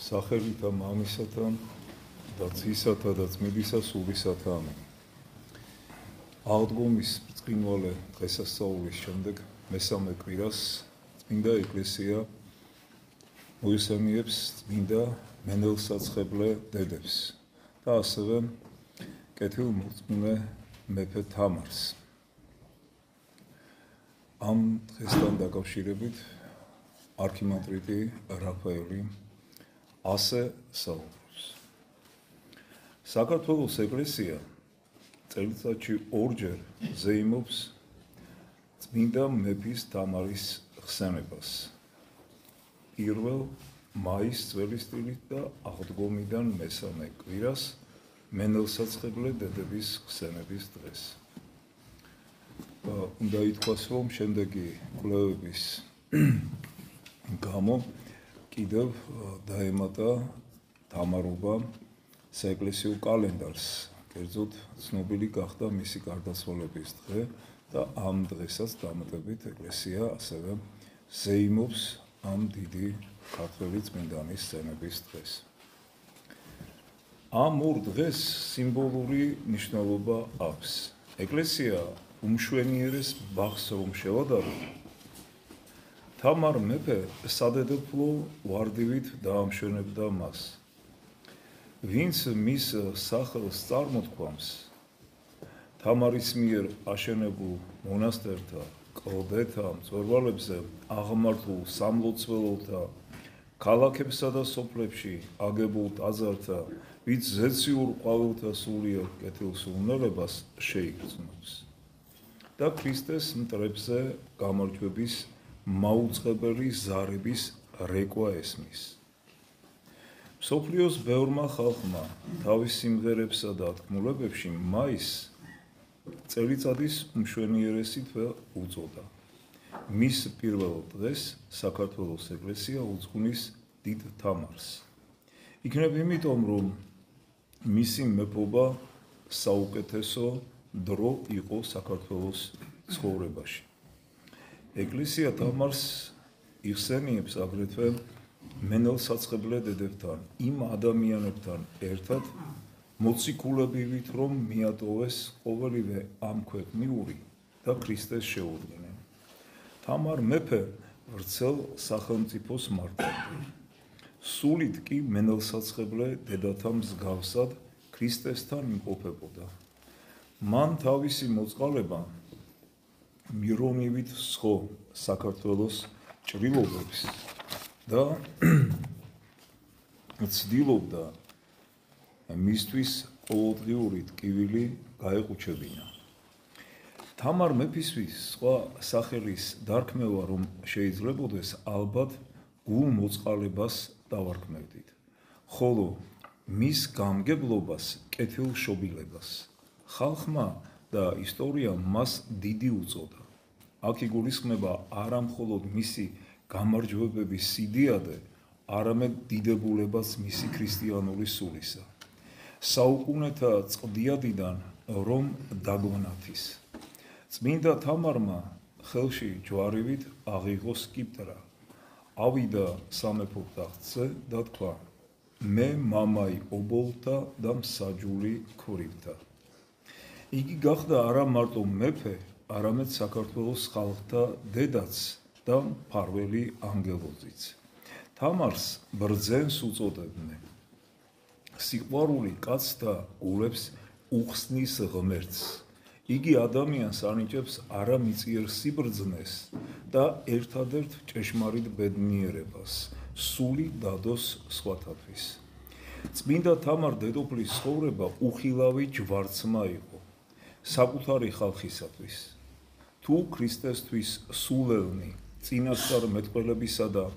სახელითა მამისათა და ძისათა და ძმებისა სულისათა ამენ. აღდგომის ბრწყინვალე დღესასწაულის შემდეგ მესამე კვირას წმინდა ეკლესია მოიხსენიებს წმინდა მენელსაცხებლე დედებს და ასევე კეთილმორწმუნე მეფე თამარს. ამ დღესთან დაკავშირებით არქიმანდრიტი რაფაელი ასე საუბრობს. საქართველოს ეკლესია წელიწადში ორჯერ ზეიმობს წმინდა მეფის თამარის ხსენებას. 1 მაისს წველიწადით და აღდგომიდან მესამე კვირას მენელსაცხებლე დედების ხსენების დღეს. უნდა ითქვას, რომ შემდეგი კვლევების გამო კიდევ დაემატა თამარობა საეკლესიო კალენდარს, კერძოდ ცნობილი გახდა მისი გარდაცვალების დღე და ამ დღესაც დამატებით ეკლესია ასევე ზეიმობს ამ დიდი ქართველი წმინდანის ხსენების დღეს. ამ ორ დღეს სიმბოლური მნიშვნელობა აქვს. ეკლესია უმშვენიერეს ბაღს რომ შევადაროთ, თამარ მეფე სადედოფლო ვარდივით დაამშვენებდა მას. ვინც მის სახელს წარმოთქვამს, თამარის მიერ აშენებულ მონასტერთა, კლდეთა, მწვერვალებზე აღმართულ სამლოცველოთა, ქალაქებსა და სოფლებში აგებულ ტაძართა, ვინც ზეციურ ყვავილთა სულიერ კეთილსურნელებას შეიგრძნობს და ქრისტეს მტრებზე გამარჯვების მაუწყებელი ზარების რეკვა ესმის. მსოფლიოს ბევრმა ხალხმა თავის სიმღერებსა და თქმულებებში მაისს წელიწადის უმშვენიერესი თვე უწოდა. მის პირველ დღეს საქართველოს ეკლესია უძღვნის დიდ თამარს. იქნებ იმიტომ, რომ მისი მეფობა საუკეთესო დრო იყო საქართველოს ცხოვრებაში. ეკლესია თამარს იხსენიებს აგრეთვე მენელსაცხებლე დედებთან, იმ ადამიანებთან ერთად მოციქულებივით, რომ მიატოვეს ყოველივე ამ ქვეყნიური და ქრისტეს შეუდგნენ. თამარ მეფე ვრცელ სახელმწიფოს მართავდა. სულით კი მენელსაცხებლე დედათა მსგავსად ქრისტესთან იმყოფებოდა. მან თავისი მოწყალება მირონივით სხო საქართველოს ჭრილობებს და ცდილობდა მისთვის ყოველდღიური ტკივილი გაეყუჩებინა. თამარ მეფისთვის სხვა სახელის დარქმევა რომ შეიძლებოდეს, ალბათ გულ მოწყალებას დავარქმევდით, ხოლო მის გამგებლობას კეთილშობილებას. ხალხმა და ისტორიამ მას დიდი უწოდა. აქ იგულისხმება არა მხოლოდ მისი გამარჯვებების სიდიადე, არამედ დიდებულებაც მისი ქრისტიანული სულისა. საუკუნეთა წდიადიდან რომ დაგვანათის. წმინდა თამარმა ხელში ჯვარივით აღიღო სკიპტრა, ავიდა სამეფო ტახტზე და თქვა: მე მამაი ობოლთა და მსაჯული ქვრივთა. იგი გახდა არა მარტო მეფე, არამედ საქართველოს ხალხთა დედაც და მფარველი ანგელოზიც. თამარს ბრძენს უწოდებდნენ. სიყვარული კაცთა გულებს უხსნის ღმერთს. იგი ადამიანს ანიჭებს არა მიწიერ სიბრძნეს და ერთადერთ ჭეშმარიტ ბედნიერებას, სული დადოს სხვათათვის. წმინდა თამარ დედოფლის ცხოვრება უხილავი ჯვარცმა იყო საკუთარი ხალხისათვის. თუ ქრისტესთვის სულელნი წინასწარ მეტყველებისა და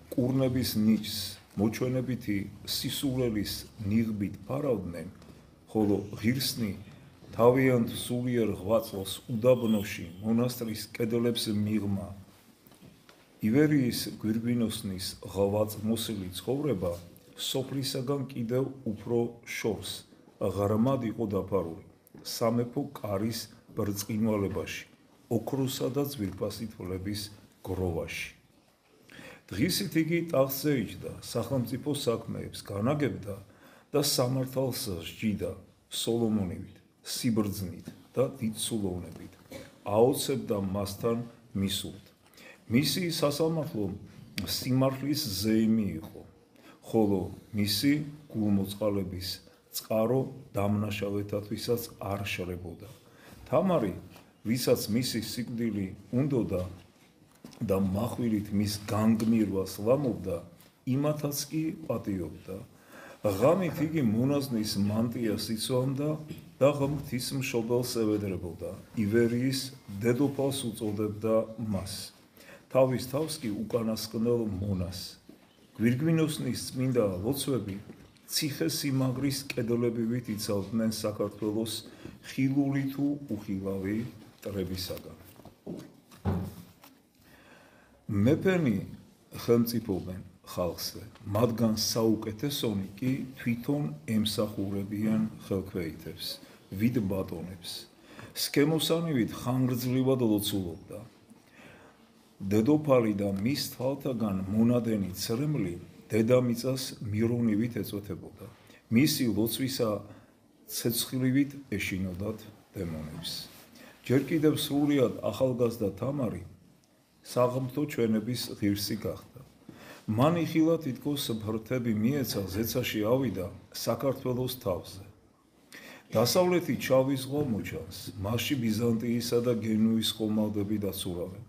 კურნების ნიჭს მოჩვენებითი სისულელის ნიღბით ფარავდნენ, ხოლო ღირსნი თავიანთ სულიერ ღვაწლს უდაბნოში მონასტრის კედლებს მიღმა, ივერიის გვირგვინოსნის ღვაწლმოსილი ცხოვრება სოფლისაგან კიდევ უფრო შორს ღრმად იყო დაფარული სამეფო კარის ბრწყინვალებაში, ოქროსა და ძვირფასი თვლების გროვაში. დღისით იგი ტახტზე იჯდა, სახელმწიფო საქმეებს განაგებდა და სამართალს სჯიდა სოლომონივით, სიბრძნით და დიდსულოვნებით, აოცებდა მასთან მისულთ. მისი სასამართლო სიმართლის ზეიმი იყო, ხოლო მისი გულმოწყალების წყარო დამნაშავეთათვისაც არ შრებოდა. თამარი, ვისაც მისი სიკვდილი უნდოდა და מחვილით მის განგმირვას ლამობდა, იმათაც კი პატიობდა. ღამით იგი მონაზნის მანტიას იცვამდა და ღმრთის მშობელს ევედრებოდა. ივერიის დედოფალს უწოდებდა მას. თავის თავს კი უკანასკნელ მონას. გვირგვინოსნის წმინდა ლოცვები ციხე-სიმაგრის კედლებივით იცავდნენ საქართველოს ხილული თუ უხილავი მტრებისაგან. მეფენი ხელმწიფობენ ხალხზე, მათგან საუკეთესონი კი თვითონ ემსახურებიან ხელქვეითებს, ვიდ ბატონებს. სქემოსანივით ხანგრძლივად ლოცულობდა. დედოფალი და მის თვალთაგან მონადენი ცრემლი დედამიწას მირონივით ეწოდებოდა. მისი ლოცვისა ცეცხლივით ეშინოდათ დემონებს. ჯერ კიდევ სრულიად ახალგაზრდა თამარი საღმრთო ჩვენების ღირსი გახდა. მან იხილა თითქოს ფრთები მიეცა, ზეცაში ავიდა საქართველოს თავზე. დასავლეთით შავი ზღვა მოჩანს, მასში ბიზანტიისა და გენუის ხომალდები დაცურავენ.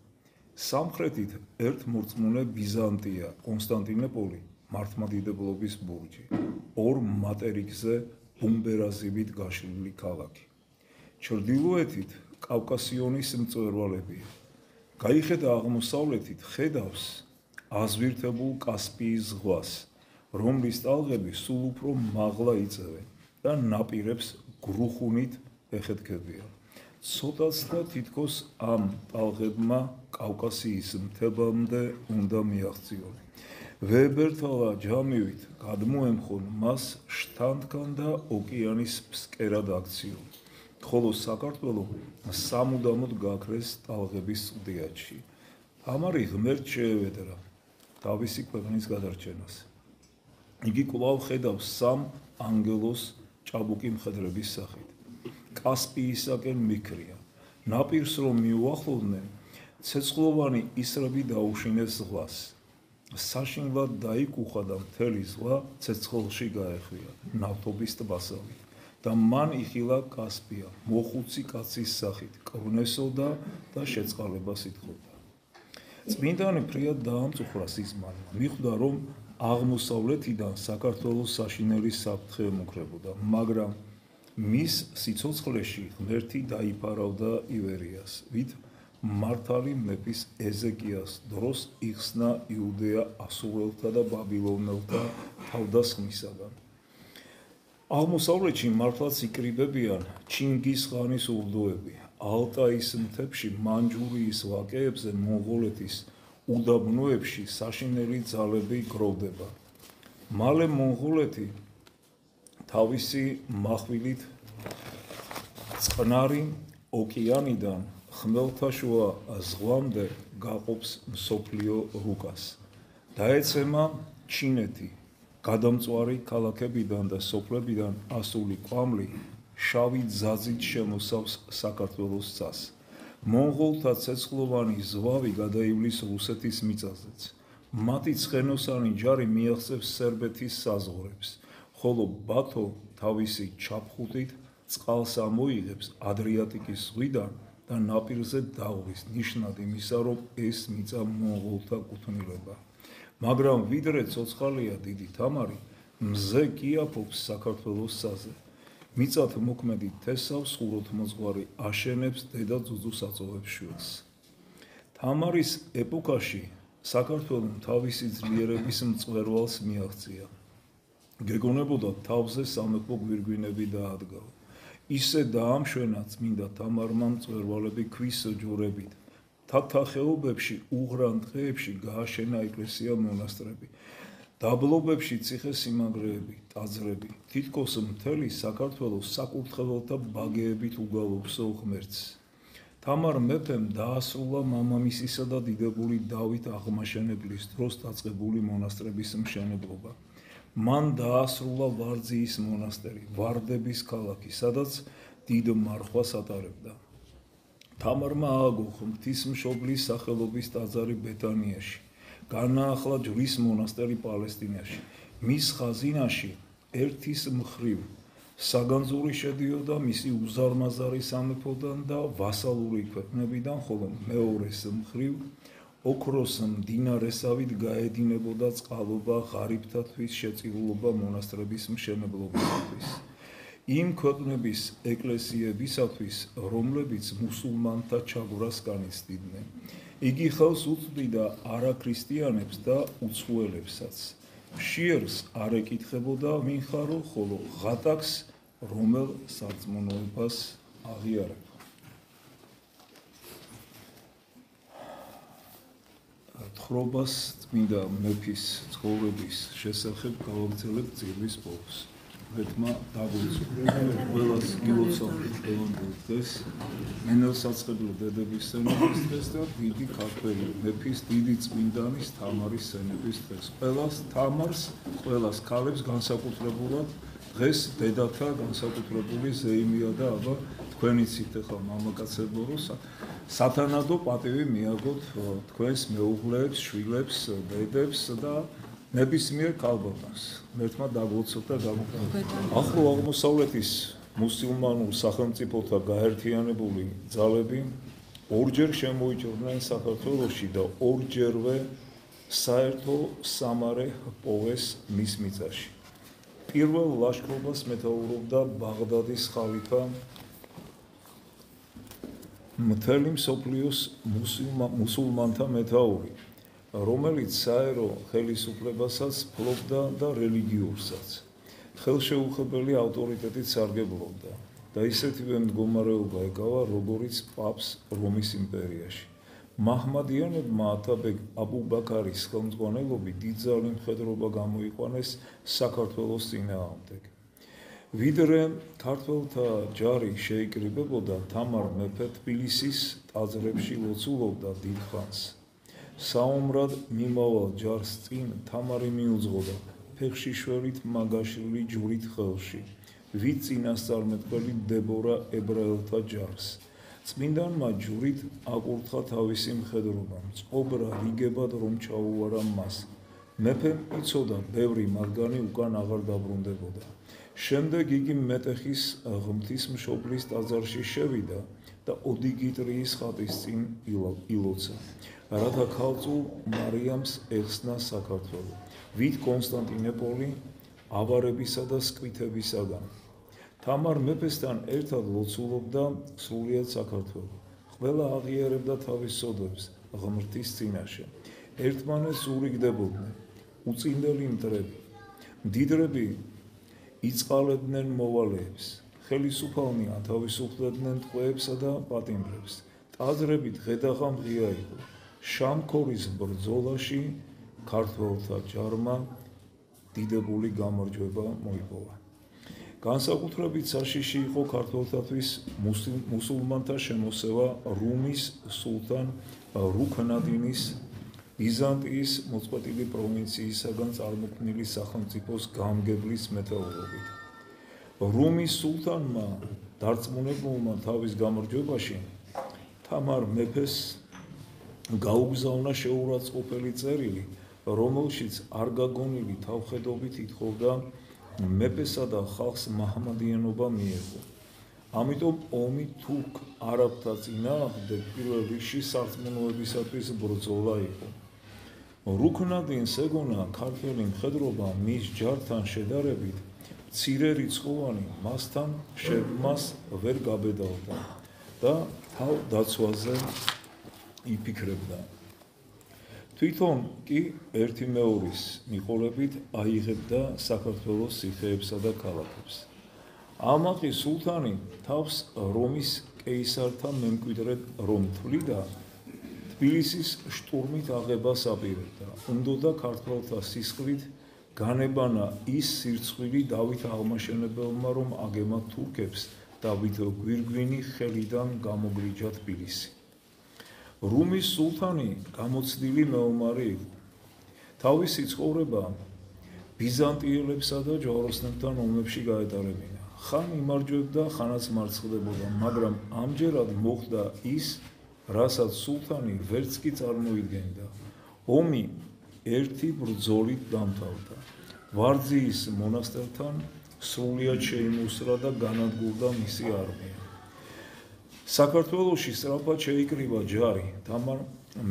სამხრეთით ერთმორწმუნე ბიზანტია, კონსტანტინოპოლი, მართლმადიდებლობის ბურჯი, ორ მატერიკზე ბუმბერაზივით გაშლილი ქალაქი. ჩრდილოეთით კავკასიონის მწვერვალებია. გაიხედა აღმოსავლეთით, ხედავს აზვირთებულ კასპიის ზღვას, რომლის ტალღები სულ უფრო მაღლა იწევენ და ნაპირებს გრუხუნით ეხეთქებიან. ცოტაც და თითქოს ამ ტალღებმა კავკასიის მთებამდე უნდა მიაღწიონ. ვებერთალა ჯამივით გადმოემხონ მას შთანთქან და ოკეანის ფსკერად აქციონ, ხოლო საქართველო სამუდამოდ გაქრეს ტალღების წვდიათში. თამარი ღმერთ შეევედრა თავისი ქვეყნის გადარჩენას. იგი კვლავ ხედავს სამ ანგელოს ჭაბუკი მხედრების სახით. კასპიისაკენ მიქრია. ნაპირს რომ მიუახლოვდნენ, ცეცხლოვანი ისრები დაუშინეს ზღვას. საშინლად დაიკუხა და მთელი ზღვა ცეცხლში გაეხვია, ნავთობის ტბასავი. და მან იხილა კასპია, მოხუცი კაცის სახით, კვნესოდა და შეწყალებას ითხოვდა. წმინდანი ფრიად დაამწუხრა სიზმარმა, მიხვდა რომ აღმოსავლეთიდან საქართველოს საშინელი საფრთხე ემუქრებოდა, მაგრამ მის სიცოცხლეში ღმერთი დაიფარავდა ივერიას, ვით მართალი მეფის ეზეკიას დროს იხსნა იუდეა ასურელთა და ბაბილონელთა თავდასხმისაგან. აღმოსავლეთში მართლაც იკრიბებიან ჩინგის-ხანის ურდოები, ალტაის მთებში მანჯურიის ვაკეებზე მონღოლეთის უდაბნოებში საშინელი ძალები გროვდება. მალე მონღოლეთი თავისი מחვილით წყნარი ოკეანიდან ხმელთაშუა ზღვამდე გაყოფს მსოფლიო რუკას. დაეცემა ჩინეთი, გადამწვარი ქალაქებიდან და სოფლებიდან ასული კვამლი შავი ძაძით შემოსავს საქართველოს ცას. მონღოლთა ცეცხლოვანი ზვავი გადაივლის რუსეთის მიწაზეც. მათი ცხენოსანი ჯარი მიაღწევს სერბეთის საზღვრებს, ხოლო ბათო თავისი ჩაფხუტით წყალს ამოიღებს ადრიატიკის ზღვიდან და ნაპირზე დაღვის, ნიშნად იმისა, რომ ეს მიწა მონღოლთა კუთვნილება. მაგრამ ვიდრე ცოცხალია დიდი თამარი, მზე კი აფობს საქართველოს საზზე. მიწათ მოქმედი თესავს ხუროთმოძღვარი აშენებს დედა ძუძუს აწოვებს შვილს. თამარის ეპოქაში საქართველომ თავისი ძლიერების მწვერვალს მიაღწია. გეგონებოდა თავზე სამეფო გვირგვინები დაადგა. ისე დაამშვენა წმინდა თამარმა მწვერვალები ქვის ჯვრებით. თათა ხეობებში, უღრან ტყეებში გააშენა ეკლესია მონასტრები. დაბლობებში ციხე-სიმაგრეები, ტაძრები, თითქოს მთელი საქართველოს საკურთხეველთა ბაგეებით უგალობსო ღმერთს. თამარ მეფემ დაასრულა მამამისისა და დიდებული დავით აღმაშენებლის დროს დაწყებული მონასტრების მშენებლობა. მან დაასრულა ვარძიის მონასტერი, ვარდების ქალაქი, სადაც დიდ მარხვას ატარებდა. თამარმა ააგო ღვთისმშობლის სახელობის ტაძარი ბეთანიაში, განაახლა ჯვრის მონასტერი პალესტინაში. მის ხაზინაში ერთის მხრივ საგანძური შედიოდა მისი უზარმაზარი სამეფოდან და ვასალური ქვეყნებიდან, ხოლო მეორეს მხრივ ოქროს მდინარესავით გაედინებოდა წყალობა ღარიბთათვის შეწირულობა მონასტრების მშენებლობისათვის. იმ ქვეყნების ეკლესიებისათვის, რომლებიც მუსულმანთა ჩაგვრას განიცდიდნენ. იგი ხელს უწვდიდა არაქრისტიანებს და უცხოელებსაც. შიერს არ ეკითხებოდა ვინ ხარო, ხოლო ღატაკს რომელ სარწმუნოებას აღიარებდა. თხრობას წმინდა მეფის ცხოვრების შესახებ გავაგრძელებთ წირვის ბოლოს. ღმერთმა დაგვიწვია ყველას გილოცავთ დღევანდელ დღეს, მენელსაცხებლო დედების სენების დღეს და დიდი ქართველი მეფის დიდი წმინდანის თამარის სენების დღეს. ყველას თამარს, ყველას ქალებს განსაკუთრებულად დღეს დედათა განსაკუთრებული ზეიმია და აბა თქვენიც ეხლა მამაკაცებო რომ სათანადო პატივი მიაგოთ თქვენს მეუღლეებს, შვილებს, დედებს და ნებისმიერ ქალბატონს. ღმერთმა დაგვოცოთ და გამოგდოთ. ახლო აღმოსავლეთის მუსულმანურ სახელმწიფოთა გაერთიანებული ძალები ორჯერ შემოიჭრნენ საქართველოში და ორჯერვე საერთო სამარე პოვეს მის მიწაში. პირველ ლაშქრობას მეთაურობდა ბაღდადის ხალიფა მთელი მსოფლიოს მუსულმანთა მეთაური, რომელიც საერო ხელისუფლებასაც ფლობდა და რელიგიურსაც. ხელშეუხებელი ავტორიტეტით სარგებლობდა და ისეთივე მდგომარეობა ეკავა, როგორიც პაპს რომის იმპერიაში. მაჰმადიანებმა ათაბეგ აბუ-ბაქარის ხელმძღვანელობით დიდძალი მხედრობა გამოიყვანეს საქართველოს წინააღმდეგ. ვიდრე ქართველთა ჯარი შეიკრიბებოდა, თამარ მეფე თბილისის ტაძრებში ლოცულობდა დიდ ხანს. საომრად მიმავალ ჯარს წინ თამარი მიუძღოდა ფეხში შველით მაგაშრილი ჯვრით ხელში, ვით წინასწარმეტყველი დებორა ებრაელთა ჯარს. წმინდანმა ჯვრით აკურთხა თავისი მხედრობა, წყობრა რიგებად რომ ჩაუვარა მას. მეფემ იცოდა ბევრი მათგანი უკან აღარ დაბრუნდებოდა. შემდეგ იგი მეტეხის ღვთისმშობლის ტაძარში შევიდა და ოდიგიტრიის ხატის წინ ილოცა, რათა ქალწულ მარიამს ეხსნა საქართველო, ვით კონსტანტინოპოლი ავარებისა და სკვითებისაგან. თამარ მეფესთან ერთად ლოცულობდა სრულიად საქართველო. ყველა აღიარებდა თავის სოდებს ღმრთის წინაშე. ერთმანეთს ურიგდებოდნენ უწინდელი მტრები. მდიდრები იწყალებდნენ მოვალეებს, ხელისუფალნი ათავისუფლებდნენ ტყვეებსა და პატიმრებს. ტაძრებით ღედაღა მღია იყო. შამქორის ბრძოლაში ქართველთა ჯარმა დიდებული გამარჯვება მოიპოვა. განსაკუთრებით საშიში იყო ქართველთათვის მუსულმანთა შემოსევა რუმის სულთან რუქნადინის ბიზანტიის მოწყვეტილი პროვინციისაგან წარმოქმნილი სახელმწიფოს გამგებლის მეთაურობით. რუმის სულთანმა დარწმუნებულმა თავის გამარჯვებაში თამარ მეფეს გაუგზავნა შეურაცხყოფელი წერილი, რომელშიც არ გაგონილი თავხედობით ითხოვდა მეფესა და ხალხს მაჰმადიანობა მიეღო. ამიტომ ომი თურქ არაბთა წინააღმდეგ პირველ რიგში სარწმუნოებისათვის ბრძოლა იყო. რუქნადინს ეგონა ქართველი მხედრობა მის ჯართან შედარებით მცირე რიცხოვანი მასთან შექმას ვერ გაბედავდა და თავ დაცვაზე იფიქრებდა. თვითონ კი ერთი მეორის მიყოლებით აიღებდა საქართველოს ციხეებსა და ქალაქებს. ამაყი სულთანი თავს რომის კეისართან მემკვიდრედ რომ თვლიდა, თბილისის შტურმით აღებას აპირებდა. უნდოდა ქართველთა სისხლით განებანა ის სირცხვილი დავით აღმაშენებელმა, რომ აგემა თურქებს დავით გვირგვინი ხელიდან გამოგრიჯა თბილისი. რუმის სულთანი გამოცდილი მეომარი იყო. თავისი ცხოვრება ბიზანტიელებსა და ჯვაროსნებთან ომებში გაეტარებინა. ხან იმარჯვებდა, ხანაც მარცხდებოდა, მაგრამ ამჯერად მოხდა ის, რასაც სულთანი ვერც კი წარმოიდგენდა. ომი ერთი ბრძოლით დამთავრდა. ვარძიის მონასტერთან სრულიად შეიმუსრა და განადგურდა მისი არმია. საქართველოში სწრაფად შეიკრიბა ჯარი თამარ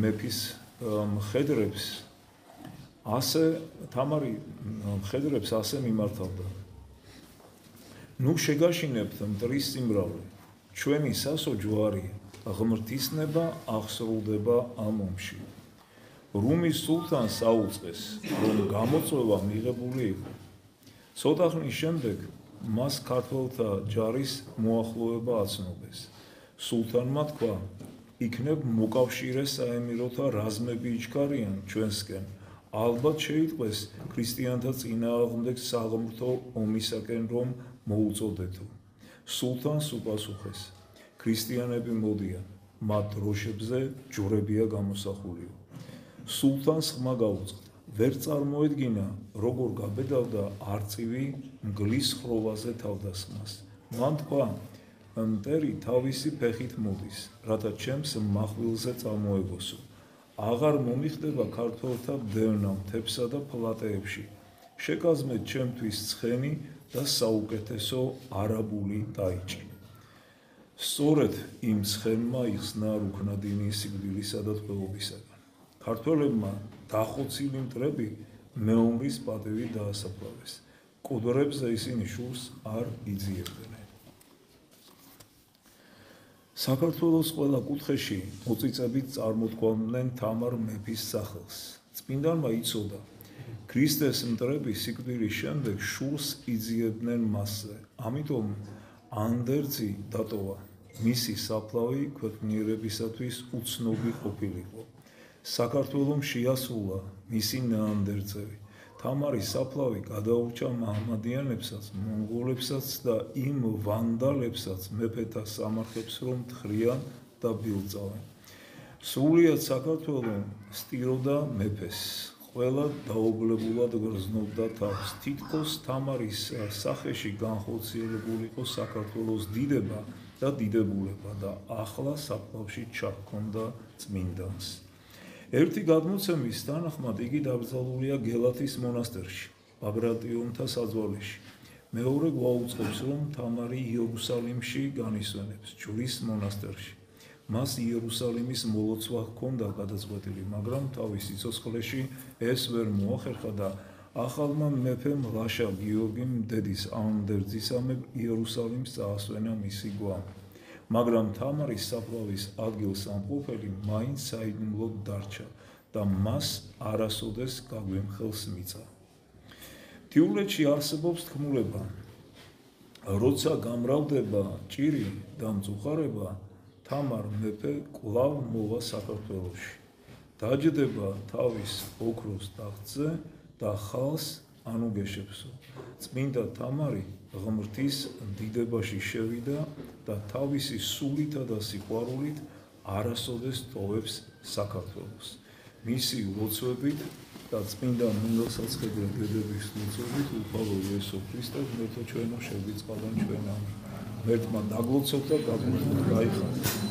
მეფის მხედრებს ასე მიმართავდა. ნუ შეგაშინებთ მტრის სიმრავლე, ჩვენი სასო ჯვარია, ღმრთისნება აღსრულდება ამ ომში. რუმის სულთანს აუწყეს, რომ გამოწვევა მიღებული იყო. ცოტა ხნის შემდეგ მას ქართველთა ჯარის მოახლოება აცნობეს. სულთანმა თქვა, იქნებ მოკავშირე საემიროთა რაზმები იჩქარიან ჩვენსკენ, ალბათ შეიტყვეს ქრისტიანთა წინააღმდეგ საღმრთო ომისაკენ რომ მოუწოდეთო. სულთანს უპასუხეს, ქრისტიანები მოდიან, მათ დროშებზე ჯვრებია გამოსახულიო. სულთანს ხმა გაუწყდა, ვერ წარმოედგინა, როგორ გაბედავდა არწივი მგლის ხროვაზე თავდასხმას. მან თქვა, მტერი თავისი ფეხით მოდის, რათა ჩემს მახვილზე წამოებოსო. აღარ მომიხდება ქართველთა დევნა მთებსა და ფლატეებში. შეკაზმეთ ჩემთვის ცხენი და საუკეთესო არაბული დაიჭი. სწორედ იმ ცხენმა იხსნა რუქნადინი სიკვდილისა და ტყვეობისაგან. ქართველებმა დახოცილი მტრები მეომრის პატევით დაასაფლავეს. კუდრებზე ისინი შურს არ იძიებდნენ. საქართველოს ყველა კუთხეში მოწიწებით წარმოთქვამდნენ თამარ მეფის სახელს. წმინდანმა იცოდა, ქრისტეს მტრები სიკვდილის შემდეგ შურს იძიებდნენ მასზე. ამიტომ ანდერძი დატოვა. მისი საფლავი ქვეყნიერებისათვის უცნობი ყოფილიყო. საქართველომ შეასრულა მისი ნაანდერძევი. თამარის საფლავი გადაურჩა მაჰმადიანებსაც, მონღოლებსაც და იმ ვანდალებსაც მეფეთა სამარხებს რომ თხრიან და ბილწავენ. სრულიად საქართველო სტიროდა მეფეს. ყველა დაობლებულად გრძნობდა თავს. თითქოს თამარის სახეში განხორციელებულიყო საქართველოს დიდება და დიდებულება და ახლა საფლავში ჩაჰქონდა წმინდანს. ერთი გადმოცემის თანახმად იგი დაკრძალულია გელათის მონასტერში, ბაგრატიონთა საძვალეში. მეორე გვაუწყობს, რომ თამარი იერუსალიმში განისვენებს, ჯვრის მონასტერში. მას იერუსალიმის მოლოცვა ჰქონდა გადაწყვეტილი, მაგრამ თავის სიცოცხლეში ეს ვერ მოახერხა და ახალმა მეფემ ლაშა გიორგიმ დედის ანდერძისამებ იერუსალიმს წაასვენა მისი გვამი. მაგრამ თამარის საფლავის ადგილსამყოფელი მაინც საიდუმლოდ დარჩა და მას არასოდეს გაგვიმხელს მიწა. მთიულეთში არსებობს თქმულება, როცა გამრავლდება ჭირი და მწუხარება, თამარ მეფე კვლავ მოვა საქართველოში. დაჯდება თავის ოქროს ტახტზე და ხალს ანუგეშებსო. წმინდა თამარი ღმრთის დიდებაში შევიდა და თავისი სულითა და სიყვარულით არასოდეს ტოვებს საქართველოს. მისი ლოცვებით და წმინდა მუნდელსაცხედრე დედების ლოცვებით უფალო იესო ქრისტე ღმერთო ჩვენო შევიწყალან ჩვენ ამინ. ღმერთმა დაგლოცოთ და გაგვიხადოთ.